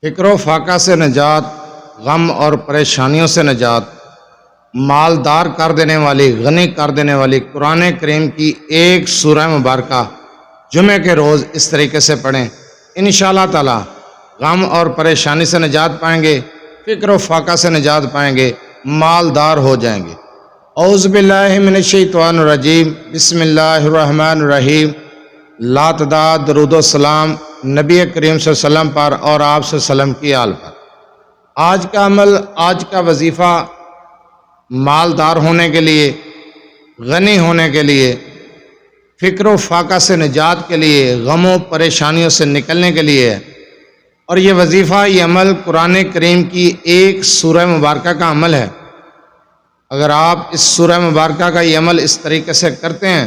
فکر و فاقہ سے نجات، غم اور پریشانیوں سے نجات، مالدار کر دینے والی، غنی کر دینے والی قرآن کریم کی ایک سورہ مبارکہ جمعے کے روز اس طریقے سے پڑھیں، انشاءاللہ تعالی غم اور پریشانی سے نجات پائیں گے، فکر و فاقہ سے نجات پائیں گے، مالدار ہو جائیں گے۔ اعوذ باللہ من الشیطان الرجیم، بسم اللہ الرحمن الرحیم۔ لا تعداد درود و سلام نبی کریم صلی اللہ علیہ وسلم پر اور آپ صلی اللہ علیہ وسلم کی آل پر۔ آج کا عمل، آج کا وظیفہ مالدار ہونے کے لیے، غنی ہونے کے لیے، فکر و فاقہ سے نجات کے لیے، غم و پریشانیوں سے نکلنے کے لیے ہے، اور یہ وظیفہ، یہ عمل قرآن کریم کی ایک سورہ مبارکہ کا عمل ہے۔ اگر آپ اس سورہ مبارکہ کا یہ عمل اس طریقے سے کرتے ہیں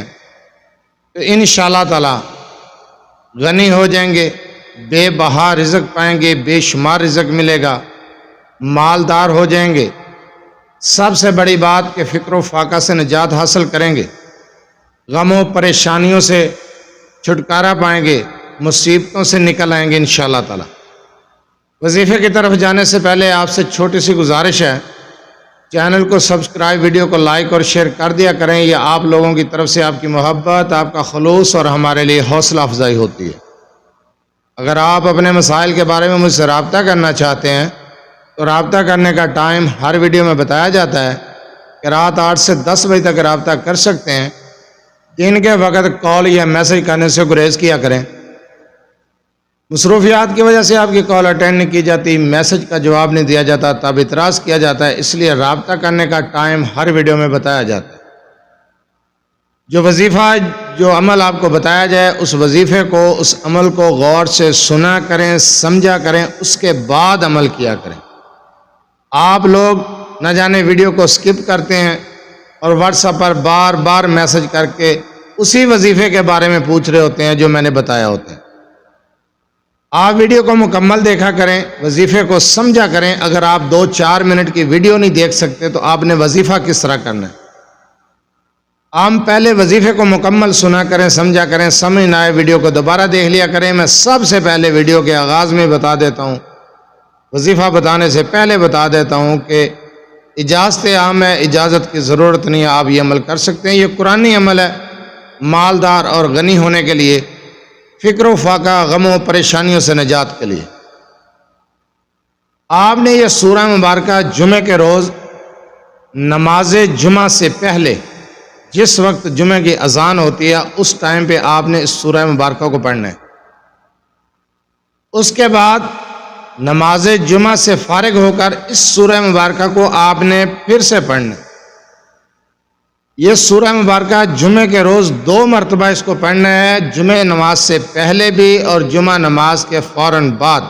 تو انشاءاللہ تعالی غنی ہو جائیں گے، بے بہا رزق پائیں گے، بے شمار رزق ملے گا، مالدار ہو جائیں گے۔ سب سے بڑی بات کہ فکر و فاقہ سے نجات حاصل کریں گے، غم و پریشانیوں سے چھٹکارا پائیں گے، مصیبتوں سے نکل آئیں گے انشاءاللہ تعالی۔ وظیفے کی طرف جانے سے پہلے آپ سے چھوٹی سی گزارش ہے، چینل کو سبسکرائب، ویڈیو کو لائک اور شیئر کر دیا کریں۔ یہ آپ لوگوں کی طرف سے آپ کی محبت، آپ کا خلوص اور ہمارے لیے حوصلہ افزائی ہوتی ہے۔ اگر آپ اپنے مسائل کے بارے میں مجھ سے رابطہ کرنا چاہتے ہیں تو رابطہ کرنے کا ٹائم ہر ویڈیو میں بتایا جاتا ہے کہ رات 8 سے 10 بجے تک رابطہ کر سکتے ہیں۔ دن کے وقت کال یا میسج کرنے سے گریز کیا کریں۔ مصروفیات کی وجہ سے آپ کی کال اٹینڈ نہیں کی جاتی، میسج کا جواب نہیں دیا جاتا، تب اعتراض کیا جاتا ہے، اس لیے رابطہ کرنے کا ٹائم ہر ویڈیو میں بتایا جاتا ہے۔ جو وظیفہ، جو عمل آپ کو بتایا جائے، اس وظیفے کو، اس عمل کو غور سے سنا کریں، سمجھا کریں، اس کے بعد عمل کیا کریں۔ آپ لوگ نہ جانے ویڈیو کو سکپ کرتے ہیں اور واٹس ایپ پر بار بار میسج کر کے اسی وظیفے کے بارے میں پوچھ رہے ہوتے ہیں جو میں نے بتایا ہوتا ہے۔ آپ ویڈیو کو مکمل دیکھا کریں، وظیفے کو سمجھا کریں۔ اگر آپ 2-4 منٹ کی ویڈیو نہیں دیکھ سکتے تو آپ نے وظیفہ کس طرح کرنا ہے؟ آپ پہلے وظیفے کو مکمل سنا کریں، سمجھا کریں، سمجھ نہ آئے ویڈیو کو دوبارہ دیکھ لیا کریں۔ میں سب سے پہلے ویڈیو کے آغاز میں بتا دیتا ہوں، وظیفہ بتانے سے پہلے بتا دیتا ہوں کہ اجازت عام ہے، اجازت کی ضرورت نہیں ہے، آپ یہ عمل کر سکتے ہیں۔ یہ قرآنی عمل ہے مالدار اور غنی ہونے کے لیے، فکر و فاقہ، غم و پریشانیوں سے نجات کے لیے۔ آپ نے یہ سورہ مبارکہ جمعے کے روز نماز جمعہ سے پہلے، جس وقت جمعے کی اذان ہوتی ہے اس ٹائم پہ آپ نے اس سورہ مبارکہ کو پڑھنا ہے۔ اس کے بعد نماز جمعہ سے فارغ ہو کر اس سورہ مبارکہ کو آپ نے پھر سے پڑھنا ہے۔ یہ سورہ مبارکہ جمعے کے روز 2 مرتبہ اس کو پڑھنا ہے، جمعہ نماز سے پہلے بھی اور جمعہ نماز کے فوراً بعد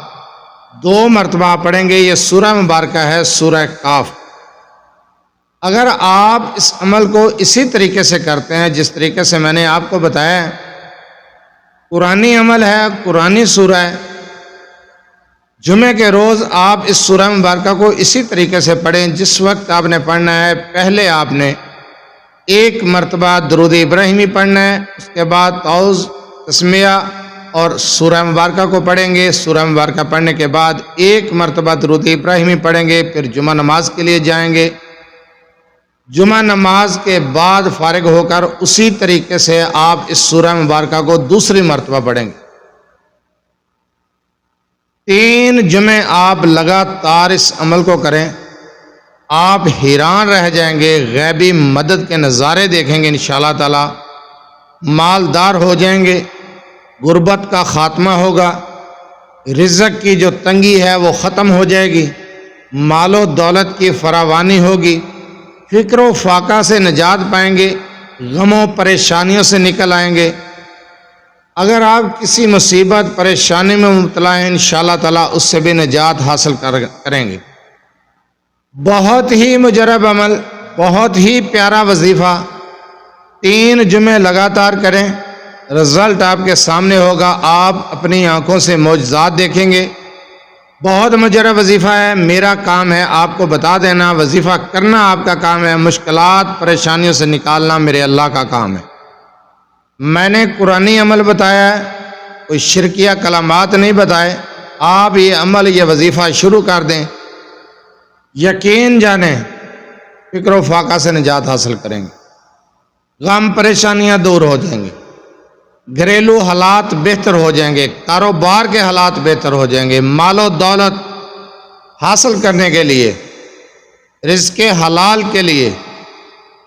2 مرتبہ پڑھیں گے۔ یہ سورہ مبارکہ ہے سورہ کاف۔ اگر آپ اس عمل کو اسی طریقے سے کرتے ہیں جس طریقے سے میں نے آپ کو بتایا ہے، قرآنی عمل ہے، قرآنی سورہ ہے، جمعے کے روز آپ اس سورہ مبارکہ کو اسی طریقے سے پڑھیں۔ جس وقت آپ نے پڑھنا ہے، پہلے آپ نے 1 مرتبہ درود ابراہیمی پڑھنا ہے، اس کے بعد تعوذ، تسمیہ اور سورہ مبارکہ کو پڑھیں گے۔ سورہ مبارکہ پڑھنے کے بعد 1 مرتبہ درود ابراہیمی پڑھیں گے، پھر جمعہ نماز کے لیے جائیں گے۔ جمعہ نماز کے بعد فارغ ہو کر اسی طریقے سے آپ اس سورہ مبارکہ کو دوسری مرتبہ پڑھیں گے۔ 3 جمعے آپ لگاتار اس عمل کو کریں، آپ حیران رہ جائیں گے، غیبی مدد کے نظارے دیکھیں گے انشاءاللہ تعالی، مالدار ہو جائیں گے، غربت کا خاتمہ ہوگا، رزق کی جو تنگی ہے وہ ختم ہو جائے گی، مال و دولت کی فراوانی ہوگی، فکر و فاقہ سے نجات پائیں گے، غم و پریشانیوں سے نکل آئیں گے۔ اگر آپ کسی مصیبت، پریشانی میں مبتلا ہیں، انشاءاللہ تعالی اس سے بھی نجات حاصل کریں گے۔ بہت ہی مجرب عمل، بہت ہی پیارا وظیفہ، 3 جمعے لگاتار کریں، رزلٹ آپ کے سامنے ہوگا، آپ اپنی آنکھوں سے معجزات دیکھیں گے۔ بہت مجرب وظیفہ ہے، میرا کام ہے آپ کو بتا دینا، وظیفہ کرنا آپ کا کام ہے، مشکلات، پریشانیوں سے نکالنا میرے اللہ کا کام ہے۔ میں نے قرآنی عمل بتایا ہے، کوئی شرکیہ کلمات نہیں بتائے۔ آپ یہ عمل یہ وظیفہ شروع کر دیں، یقین جانیں فکر و فاقہ سے نجات حاصل کریں گے، غم پریشانیاں دور ہو جائیں گے، گھریلو حالات بہتر ہو جائیں گے، کاروبار کے حالات بہتر ہو جائیں گے، مال و دولت حاصل کرنے کے لیے، رزق حلال کے لیے،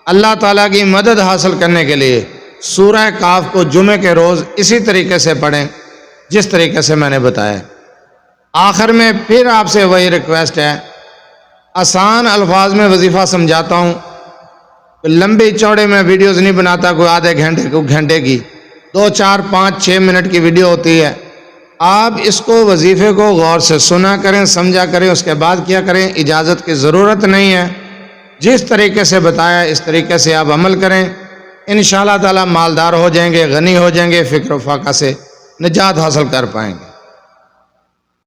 اللہ تعالیٰ کی مدد حاصل کرنے کے لیے سورہ کاف کو جمعے کے روز اسی طریقے سے پڑھیں جس طریقے سے میں نے بتایا۔ آخر میں پھر آپ سے وہی ریکویسٹ ہے، آسان الفاظ میں وظیفہ سمجھاتا ہوں، لمبی چوڑے میں ویڈیوز نہیں بناتا، کوئی آدھے گھنٹے کو گھنٹے کی 2 4 5 6 منٹ کی ویڈیو ہوتی ہے۔ آپ اس کو وظیفے کو غور سے سنا کریں، سمجھا کریں، اس کے بعد کیا کریں، اجازت کی ضرورت نہیں ہے، جس طریقے سے بتایا اس طریقے سے آپ عمل کریں، انشاءاللہ تعالی مالدار ہو جائیں گے، غنی ہو جائیں گے، فکر و فاقہ سے نجات حاصل کر پائیں گے۔